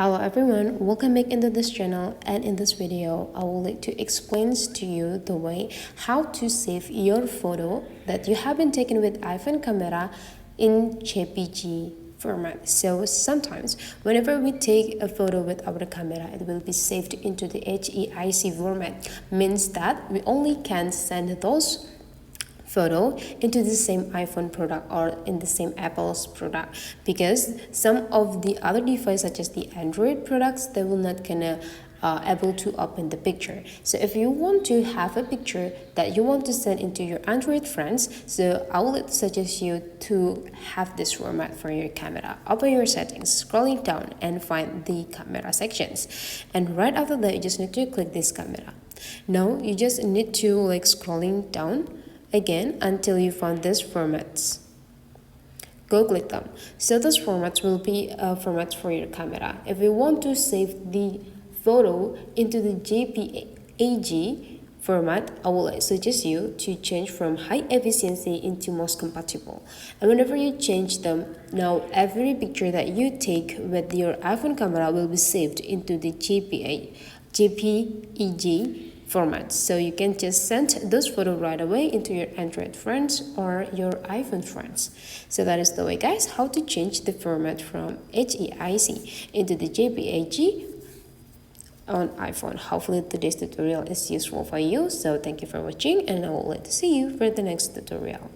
Hello everyone, welcome back into this channel, and in this video I would like to explain to you the way how to save your photo that you have been taken with iPhone camera in JPEG format. So sometimes whenever we take a photo with our camera, it will be saved into the HEIC format, means that we only can send those photo into the same iPhone product or in the same Apple's product, because some of the other devices such as the Android products, they will not able to open the picture. So if you want to have a picture that you want to send into your Android friends, so I would suggest you to have this format for your camera. Open your settings, scrolling down and find the camera sections, and right after that you just need to click this camera. Now you just need to scrolling down again until you find these formats. Go click them. So those formats will be formats for your camera. If you want to save the photo into the JPEG format, I will suggest you to change from high efficiency into most compatible. And whenever you change them, now every picture that you take with your iPhone camera will be saved into the JPEG format, so you can just send those photos right away into your Android friends or your iPhone friends. So that is the way, guys, how to change the format from HEIC into the JPEG on iPhone. Hopefully today's tutorial is useful for you. So thank you for watching, and I will like to see you for the next tutorial.